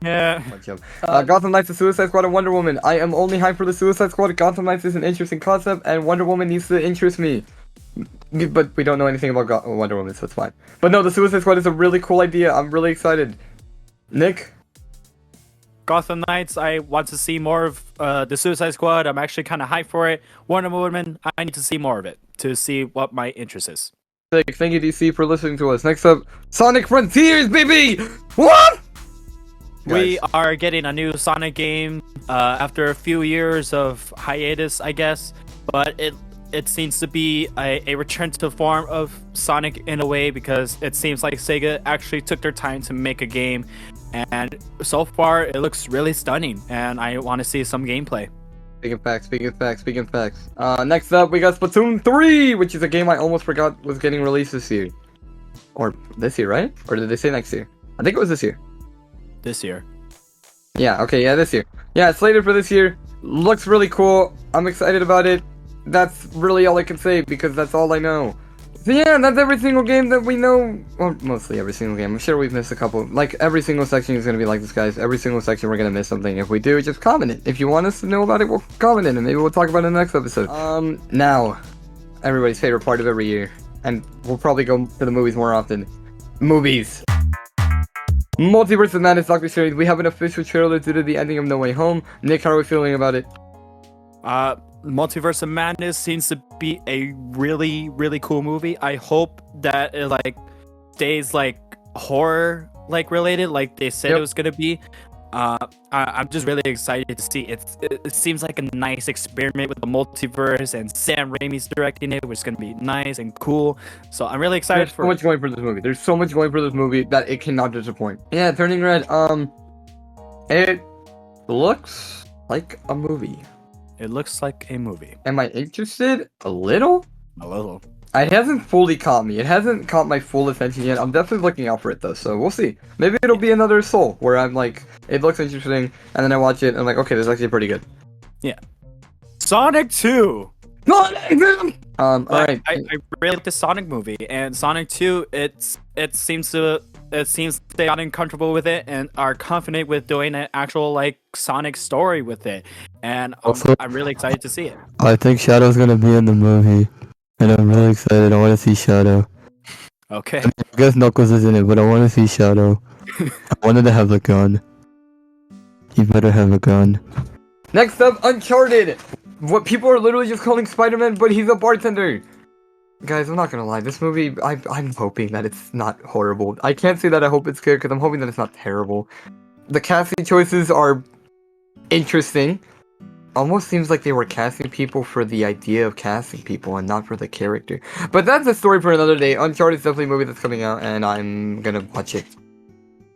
Gotham Knights, the Suicide Squad, and Wonder Woman. I am only hyped for the Suicide Squad. Gotham Knights is an interesting concept, and Wonder Woman needs to interest me. But we don't know anything about Wonder Woman, so it's fine. But no, the Suicide Squad is a really cool idea. I'm really excited. Nick? Gotham Knights, I want to see more of the Suicide Squad. I'm actually kind of hyped for it. Wonder Woman, I need to see more of it to see what my interest is. Thank you, DC, for listening to us. Next up, Sonic Frontiers, baby! What? We are getting a new Sonic game after a few years of hiatus, I guess. But it seems to be a return to the form of Sonic in a way, because it seems like Sega actually took their time to make a game. And so far, it looks really stunning, and I want to see some gameplay. Speaking facts. Next up, we got Splatoon 3, which is a game I almost forgot was getting released this year. Or this year, right? Or did they say next year? I think it was this year. This year. Yeah, okay, yeah, this year. Yeah, it's slated for this year. Looks really cool. I'm excited about it. That's really all I can say, because that's all I know. So yeah, that's every single game that we know. Well, mostly every single game. I'm sure we've missed a couple. Like, every single section is going to be like this, guys. Every single section we're going to miss something. If we do, just comment it. If you want us to know about it, we'll comment it, and maybe we'll talk about it in the next episode. Now, everybody's favorite part of every year. And we'll probably go to the movies more often. Movies! Multiverse of Madness Doctor Strange. We have an official trailer due to the ending of No Way Home. Nick, how are we feeling about it? Multiverse of Madness seems to be a really, really cool movie. I hope that it like stays like horror like related, like they said it was gonna be. I'm just really excited to see it. It seems like a nice experiment with the multiverse, and Sam Raimi's directing it, which is gonna be nice and cool. So I'm really excited. There's so much going for this movie. There's so much going for this movie that it cannot disappoint. Yeah, Turning Red. It looks like a movie. It looks like a movie. Am I interested? A little? A little. It hasn't fully caught me. It hasn't caught my full attention yet. I'm definitely looking out for it though, so we'll see. Maybe it'll be another Soul, where I'm like, it looks interesting, and then I watch it, and I'm like, okay, this is actually pretty good. Yeah. Sonic 2! Alright. I really like the Sonic movie, and Sonic 2, it seems they got comfortable with it and are confident with doing an actual like Sonic story with it, and I'm really excited to see it. I think Shadow's gonna be in the movie, and I'm really excited. I want to see Shadow. Okay. I guess Knuckles is in it, but I want to see Shadow. I wanted to have a gun. You better have a gun. Next up, Uncharted! What people are literally just calling Spider-Man, but he's a bartender! Guys, I'm not gonna lie, this movie, I'm hoping that it's not horrible. I can't say that I hope it's good, because I'm hoping that it's not terrible. The casting choices are interesting. Almost seems like they were casting people for the idea of casting people and not for the character. But that's a story for another day. Uncharted is definitely a movie that's coming out, and I'm gonna watch it.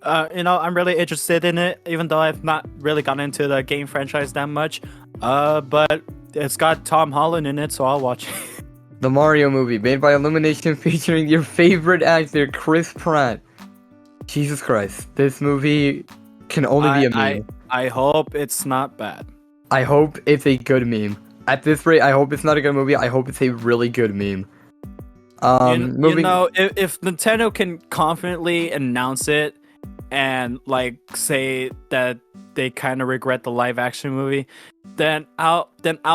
I'm really interested in it, even though I've not really gotten into the game franchise that much. But it's got Tom Holland in it, so I'll watch it. The Mario movie, made by Illumination, featuring your favorite actor, Chris Pratt. Jesus Christ, this movie can only be a meme. I hope it's not bad. I hope it's a good meme. At this rate, I hope it's not a good movie. I hope it's a really good meme. If Nintendo can confidently announce it and like say that they kind of regret the live action movie, then I'll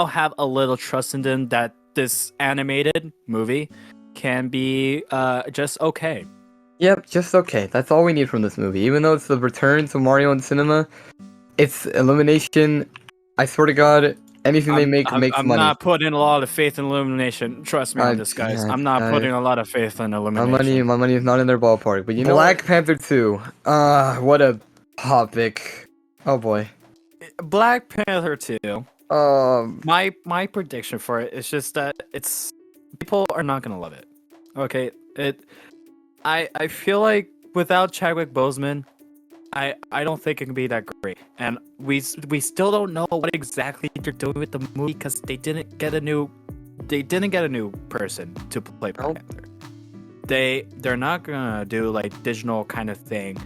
have a little trust in them that this animated movie can be just okay. Yep, just okay. That's all we need from this movie. Even though it's the return to Mario in cinema, it's Illumination. I swear to God, anything they make makes money. I'm not putting a lot of faith in Illumination. Trust me on this, guys. I'm not putting a lot of faith in Illumination. My money is not in their ballpark. But you know, Black Panther 2. What a topic. Oh boy. Black Panther 2. My prediction for it is just that people are not gonna love it. Okay, I feel like without Chadwick Boseman, I don't think it can be that great. And we still don't know what exactly they're doing with the movie because they didn't get a new person to play Black Panther. They're not gonna do like digital kind of thing.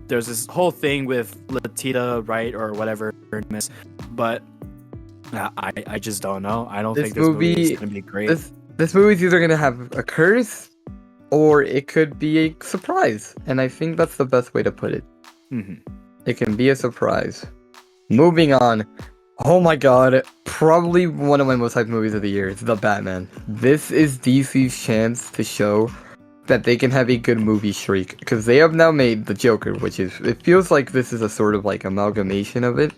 There's this whole thing with Letitia Wright or whatever her name is, but I just don't know. I don't think this movie is gonna be great. This movie's either gonna have a curse or it could be a surprise, and I think that's the best way to put it. Mm-hmm. It can be a surprise. Moving on. Oh my god, probably one of my most hyped movies of the year is The Batman. This is DC's chance to show that they can have a good movie streak, because they have now made The Joker, which is, it feels like this is a sort of like amalgamation of it.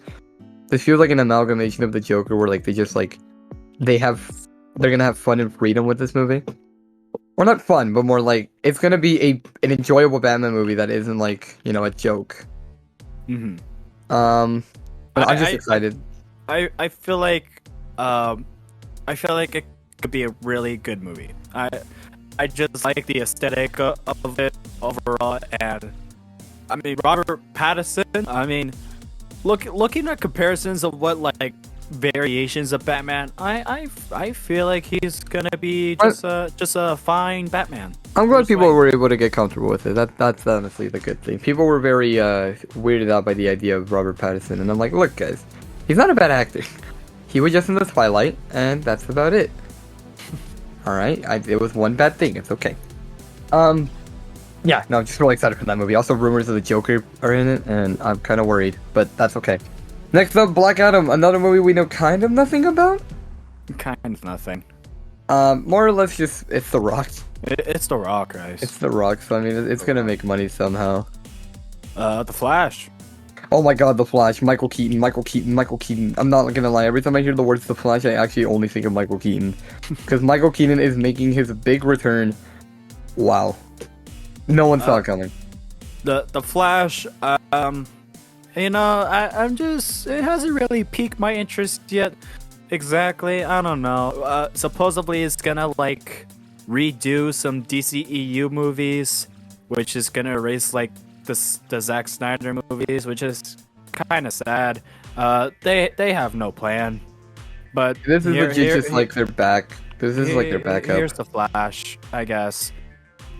This feels like an amalgamation of The Joker where like they just like, they're gonna have fun and freedom with this movie. Or not fun, but more like, it's gonna be an enjoyable Batman movie that isn't like, you know, a joke. Mm-hmm. But I'm just excited. I feel like it could be a really good movie. I just like the aesthetic of it overall, and I mean Robert Pattinson. I mean, looking at comparisons of what like variations of Batman, I feel like he's gonna be just a fine Batman. I'm glad people were able to get comfortable with it. That's honestly the good thing. People were very weirded out by the idea of Robert Pattinson, and I'm like, look, guys, he's not a bad actor. He was just in the Twilight, and that's about it. All right, it was one bad thing. It's okay. Yeah, no, I'm just really excited for that movie. Also, rumors of the Joker are in it, and I'm kind of worried, but that's okay. Next up, Black Adam, another movie we know kind of nothing about. Kind of nothing. More or less, just it's The Rock. It's The Rock, guys. It's The Rock, so I mean, it's gonna make money somehow. The Flash. Oh my god, The Flash, Michael Keaton. I'm not gonna lie, every time I hear the words The Flash, I actually only think of Michael Keaton. Because Michael Keaton is making his big return. Wow. No one saw it coming. The Flash, you know, I'm just, it hasn't really piqued my interest yet. Exactly, I don't know. Supposedly it's gonna like redo some DCEU movies, which is gonna erase like the Zack Snyder movies, which is kind of sad. They have no plan. But this is legit just like their back. This is like their backup. Here's the Flash, I guess.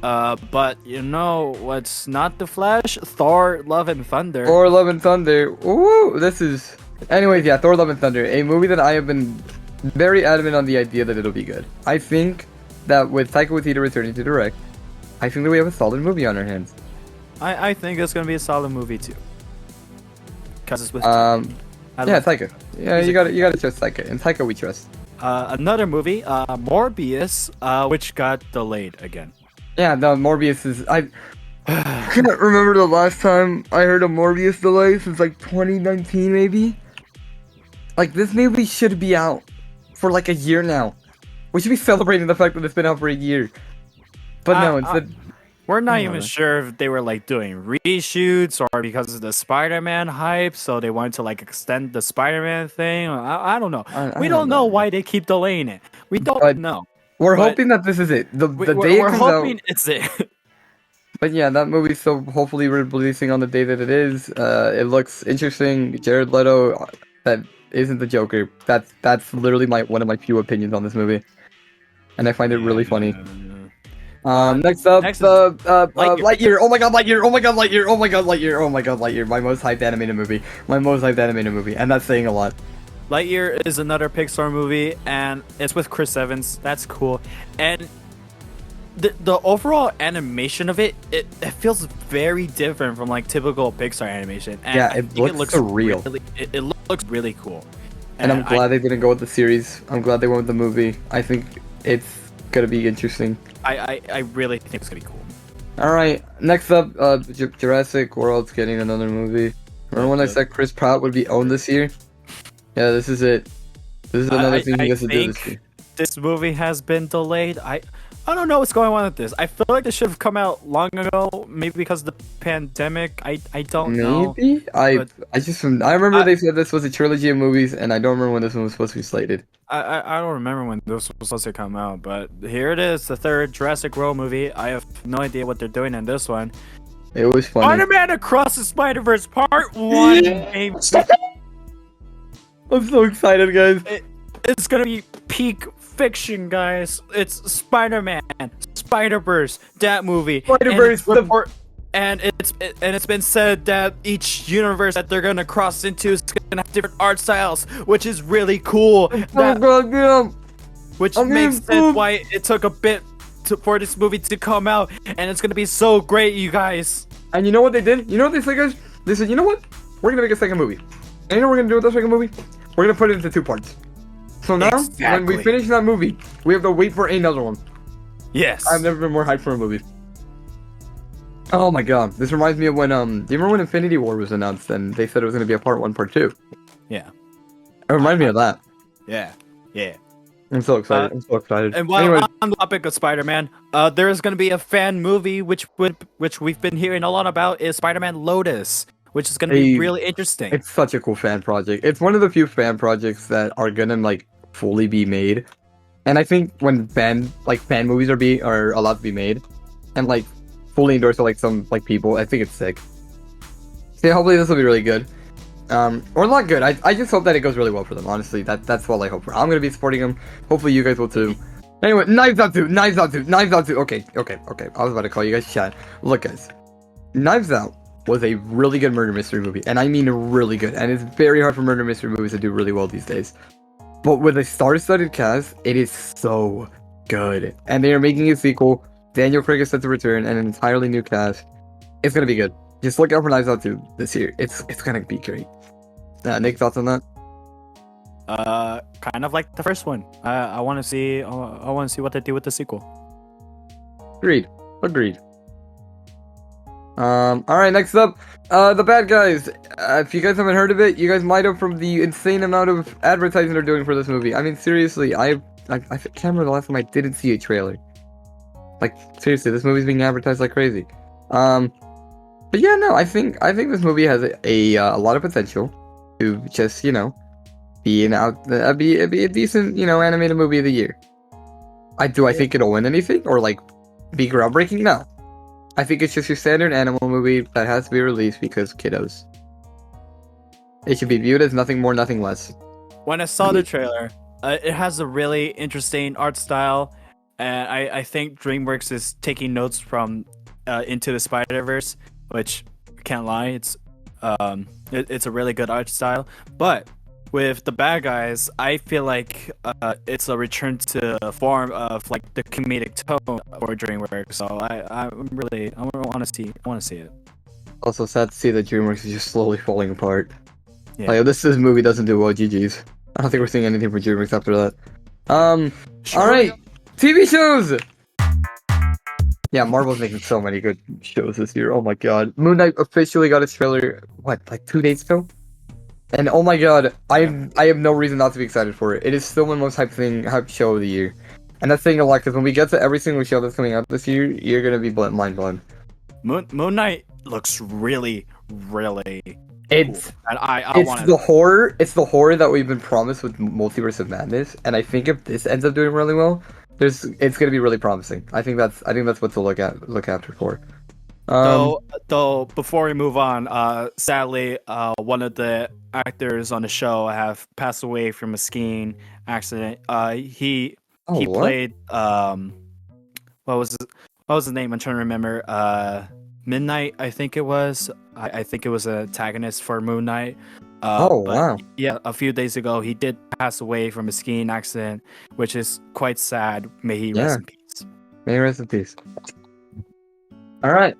But you know what's not the Flash? Thor: Love and Thunder. Thor: Love and Thunder. Ooh, this is. Anyways, yeah, Thor: Love and Thunder, a movie that I have been very adamant on the idea that it'll be good. I think that with Taika Waititi returning to direct, I think that we have a solid movie on our hands. I think it's gonna be a solid movie too. Cause it's with Taika. Yeah, you gotta trust Taika, and Taika we trust. Another movie, Morbius, which got delayed again. Yeah, no, Morbius is. I can't remember the last time I heard a Morbius delay since like 2019, maybe. Like, this movie should be out for like a year now. We should be celebrating the fact that it's been out for a year. But no, instead. We're not even sure if they were like doing reshoots or because of the Spider-Man hype, so they wanted to like extend the Spider-Man thing. I don't know. We don't know why they keep delaying it. We don't know. We're hoping that this is it. The day it comes out, we're hoping it's it. But yeah, that movie's still hopefully releasing on the day that it is. It looks interesting. Jared Leto, that isn't the Joker. That's literally one of my few opinions on this movie, and I find it really funny. Next up, next is Lightyear. Lightyear. Oh my god, Lightyear. Oh my god, Lightyear. Oh my god, Lightyear. Oh my god, Lightyear. My most hyped animated movie. My most hyped animated movie, and that's saying a lot. Lightyear is another Pixar movie, and it's with Chris Evans. That's cool, and the overall animation of it feels very different from like typical Pixar animation. And Yeah, it looks surreal. It looks really cool. And I'm glad they didn't go with the series. I'm glad they went with the movie. I think it's gonna be interesting. I really think it's gonna be cool. All right, next up, Jurassic World's getting another movie. Remember when I said Chris Pratt would be owned this year? Yeah, this is it. This is another thing he has to do this year. This movie has been delayed. I don't know what's going on with this. I feel like this should have come out long ago, maybe because of the pandemic. I don't know. Maybe? I remember they said this was a trilogy of movies, and I don't remember when this one was supposed to be slated. I don't remember when this was supposed to come out, but here it is, the third Jurassic World movie. I have no idea what they're doing in this one. It was funny. Spider-Man Across the Spider-Verse Part 1, baby. I'm so excited, guys. It's gonna be peak fiction, guys. It's Spider-Man, Spider-Verse, that movie. Spider-Verse, and it's been said that each universe that they're gonna cross into is gonna have different art styles, which is really cool. Which makes sense why it took a bit for this movie to come out, and it's gonna be so great, you guys. And you know what they did? You know what they said, guys? They said, you know what? We're gonna make a second movie. And you know what we're gonna do with the second movie? We're gonna put it into 2 parts. So now, when we finish that movie, we have to wait for another one. Yes. I've never been more hyped for a movie. Oh my god, this reminds me of when, do you remember when Infinity War was announced and they said it was gonna be a part 1, part 2? Yeah. It reminds me of that. Yeah. I'm so excited. I'm so excited. And while on the topic of Spider-Man, there is going to be a fan movie which we've been hearing a lot about is Spider-Man Lotus, which is going to be really interesting. It's such a cool fan project. It's one of the few fan projects that are gonna like fully be made. And I think when fan movies are allowed to be made and like fully endorsed by like some like people, I think it's sick. So yeah, hopefully this will be really good. Or not good. I just hope that it goes really well for them. Honestly, that's what I hope for. I'm gonna be supporting them. Hopefully you guys will too. Anyway, Knives Out 2. Okay. I was about to call you guys chat. Look, guys, Knives Out was a really good murder mystery movie, and I mean really good. And it's very hard for murder mystery movies to do really well these days. But with a star-studded cast, it is so good. And they are making a sequel. Daniel Craig is set to return, and an entirely new cast. It's gonna be good. Just look out for Knives Out 2 this year. It's gonna be great. Nick, thoughts on that? Kind of like the first one. I want to see what they do with the sequel. Agreed. All right, next up, The Bad Guys. If you guys haven't heard of it, you guys might have from the insane amount of advertising they're doing for this movie. I mean, seriously, I can't remember the last time I didn't see a trailer. Like, seriously, this movie's being advertised like crazy. But yeah, no, I think this movie has a lot of potential to just, you know, be a decent, you know, animated movie of the year. I think it'll win anything or like be groundbreaking? No. I think it's just your standard animal movie that has to be released because kiddos. It should be viewed as nothing more, nothing less. When I saw the trailer, it has a really interesting art style, and I think DreamWorks is taking notes from Into the Spider-Verse, which can't lie, it's a really good art style. But with The Bad Guys, I feel like it's a return to the form of like the comedic tone for DreamWorks. So I want to see it. Also sad to see that DreamWorks is just slowly falling apart. Yeah. Like, this movie doesn't do well, GG's. I don't think we're seeing anything from DreamWorks after that. Sure. Alright, TV shows! Yeah, Marvel's making so many good shows this year. Oh my god. Moon Knight officially got its trailer, like 2 days ago? And oh my god, I have no reason not to be excited for it. It is still my most hyped show of the year. And that's saying a lot, because when we get to every single show that's coming out this year, you're gonna be mind blown. Moon Knight looks really, really It's cool. And it's the horror that we've been promised with Multiverse of Madness, and I think if this ends up doing really well, it's gonna be really promising. I think that's what to look after for. Um, Though before we move on, sadly, one of the actors on the show have passed away from a skiing accident. oh, He what? played what was what was the name? I'm trying to remember. Midnight, I think it was. I think it was an antagonist for Moon Knight. Oh, But wow. yeah, a few days ago, he did pass away from a skiing accident, which is quite sad. May he rest Yeah, in peace. may he rest in peace. All right,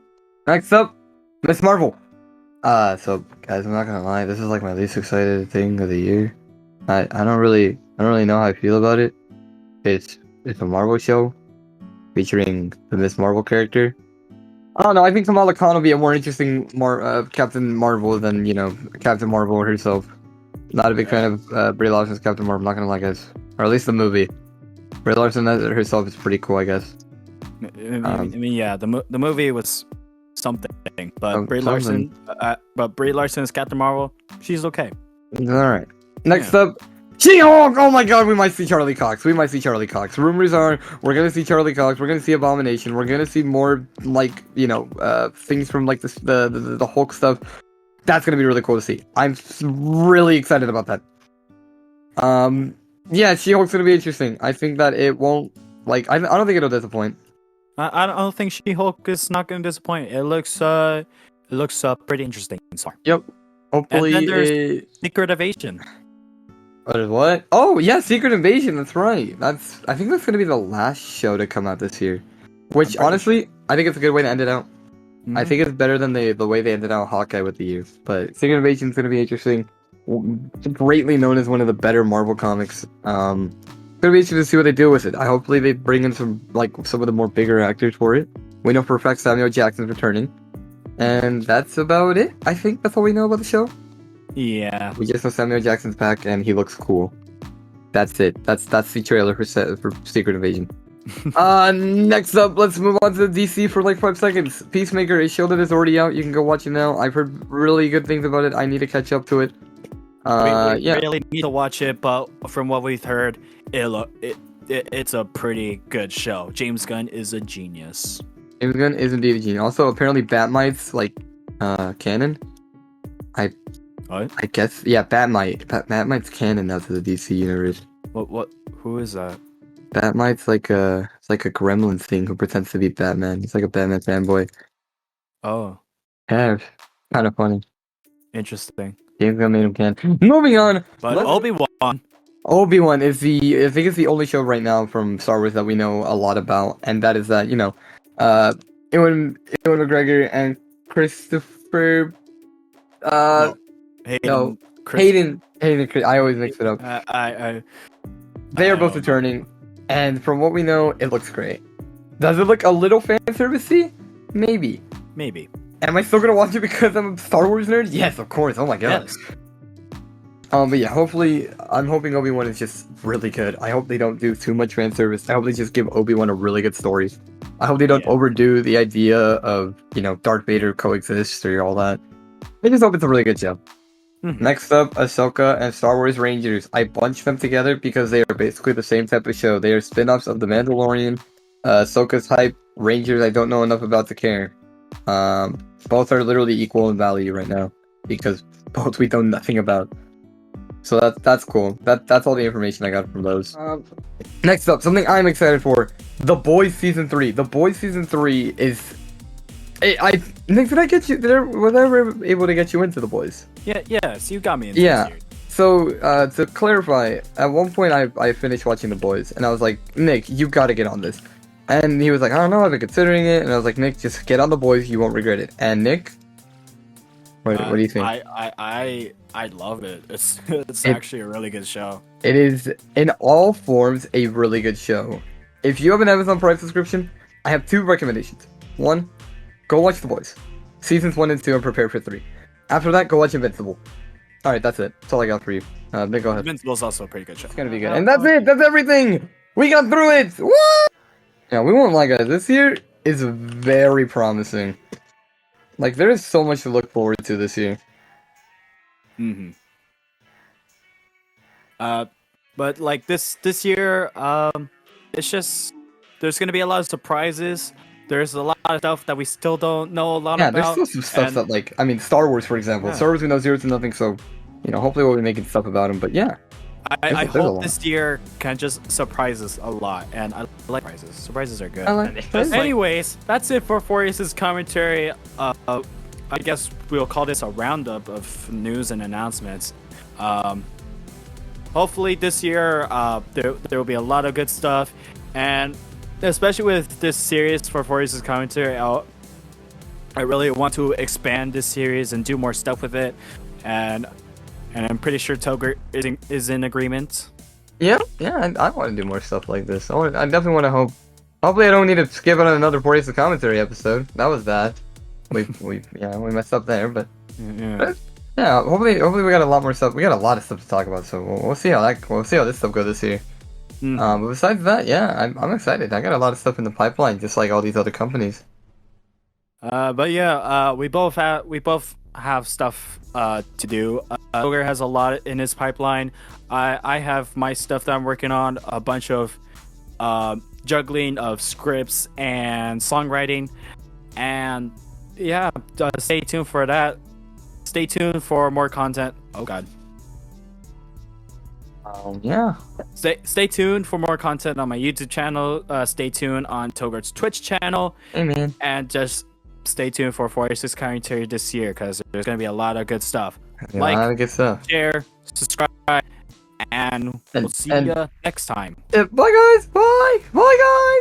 next up, Miss Marvel. So guys, I'm not gonna lie, this is like my least excited thing of the year. I don't really know how I feel about it. It's a Marvel show featuring the Miss Marvel character. I don't know. I think Kamala Khan will be a more interesting Captain Marvel than Captain Marvel herself. Not a big fan of Brie Larson's Captain Marvel. Not gonna lie, guys, or at least the movie. Brie Larson herself is pretty cool, I guess. Yeah, the movie was something, but Something. Brie Larson as Captain Marvel, she's okay. All right. Next up, She-Hulk. Oh my God, we might see Charlie Cox. We might see Charlie Cox. Rumors are we're gonna see Charlie Cox. We're gonna see Abomination. We're gonna see more like things from like the Hulk stuff. That's gonna be really cool to see. I'm really excited about that. Yeah, She-Hulk's gonna be interesting. I think that it won't I don't think it'll disappoint. I don't think She-Hulk is not going to disappoint. It looks pretty interesting so far. Yep. And then there's Hopefully, Secret Invasion. what? Oh yeah, Secret Invasion. That's right. I think that's gonna be the last show to come out this year. Which I'm pretty honestly, I think it's a good way to end it out. I Mhm. think it's better than the way they ended out Hawkeye with the year. But Secret Invasion is gonna be interesting. Greatly known as one of the better Marvel comics. It's gonna be interesting to see what they do with it. Hopefully they bring in some of the more bigger actors for it. We know for a fact Samuel Jackson's returning, and that's about it. I think that's all we know about the show. Yeah. We just know Samuel Jackson's back and he looks cool. That's it. That's the trailer for Secret Invasion. Next up, let's move on to DC for like 5 seconds. Peacemaker, a show that is already out. You can go watch it now. I've heard really good things about it. I need to catch up to it. We Yeah. really need to watch it, but from what we've heard, it's a pretty good show. James Gunn is a genius. James Gunn is indeed a genius. Also, apparently Batmite's canon. What? I guess yeah, Batmite's canon now to the DC universe. What? Who is that? Batmite's like a gremlin thing who pretends to be Batman. He's like a Batman fanboy. Oh, Yeah, kind of funny. interesting. James Gunn made him canon. Moving on. But Obi-Wan. Obi-Wan is I think it's the only show right now from Star Wars that we know a lot about, and that is that Ewan McGregor and Christopher No, Hayden. no Chris, Hayden I always mix it up. They are both don't know. returning, and from what we know, it looks great. Does it look a little fan servicey? Maybe. Maybe. Am I still gonna watch it because I'm a Star Wars nerd? Yes, of course. Oh my god. Yes. But yeah, hopefully, I'm hoping Obi-Wan is just really good. I hope they don't do too much fan service. I hope they just give Obi-Wan a really good story. I hope they don't Yeah. overdo the idea of, Darth Vader coexist or all that. I just hope it's a really good show. Mhm. Next up, Ahsoka and Star Wars Rangers. I bunched them together because they are basically the same type of show. They are spin-offs of The Mandalorian. Ahsoka's hype. Rangers, I don't know enough about to care. Both are literally equal in value right now because both we know nothing about. So that's cool. That's all the information I got from those. Next up, something I'm excited for: The Boys season 3. The Boys season 3 is. Nick, did I get you? Was I ever able to get you into The Boys? Yes, you got me into Yeah. this series. So to clarify, at one point I finished watching The Boys, and I was like, Nick, you got to get on this. And he was like, I don't know, I've been considering it, and I was like, Nick, just get on The Boys, you won't regret it. And Nick, what do you think? I love it. It's actually a really good show. It is, in all forms, a really good show. If you have an Amazon Prime subscription, I have 2 recommendations. 1, go watch The Boys. Seasons 1 and 2 and prepare for 3. After that, go watch Invincible. Alright, that's it. That's all I got for you. Nick, go ahead. Invincible's also a pretty good show. It's gonna be good. And that's it! That's everything! We got through it! Woo! Yeah, we won't lie, guys. This year is very promising. Like, there is so much to look forward to this year. Mm-hmm. But like this year, it's just there's gonna be a lot of surprises. there's a lot of stuff that we still don't know a lot Yeah, there's about. still some stuff and- that, like, I mean, Star Wars, for example. Yeah. Star Wars, we know 0 to nothing, so, you know, hopefully we'll be making stuff about them. But yeah, I there's a hope lot. this year can just surprise us a lot, and I like surprises. Surprises are good. I like surprises. Anyways, that's it for Forius's commentary. I guess we'll call this a roundup of news and announcements. Hopefully this year there will be a lot of good stuff, and especially with this series for Forius's commentary, I really want to expand this series and do more stuff with it, and I'm pretty sure Togurt is in agreement. Yeah, I want to do more stuff like this. I definitely want to hope. Hopefully, I don't need to skip on another Forius commentary episode. That was bad. We messed up there, but yeah. Hopefully we got a lot more stuff. We got a lot of stuff to talk about, so we'll see how this stuff goes this year. But besides that, yeah, I'm excited. I got a lot of stuff in the pipeline, just like all these other companies. But yeah, we both have stuff to do. Togurt has a lot in his pipeline. I have my stuff that I'm working on, a bunch of juggling of scripts and songwriting, and yeah, stay tuned for that. Stay tuned for more content. Oh god. Yeah. Stay tuned for more content on my YouTube channel. Stay tuned on Togurt's Twitch channel. Hey man. And just stay tuned for Forius's commentary this year, because there's gonna be a lot of good stuff. A lot of good stuff. Share, subscribe, and we'll see you next time. Bye guys. Bye. Bye guys.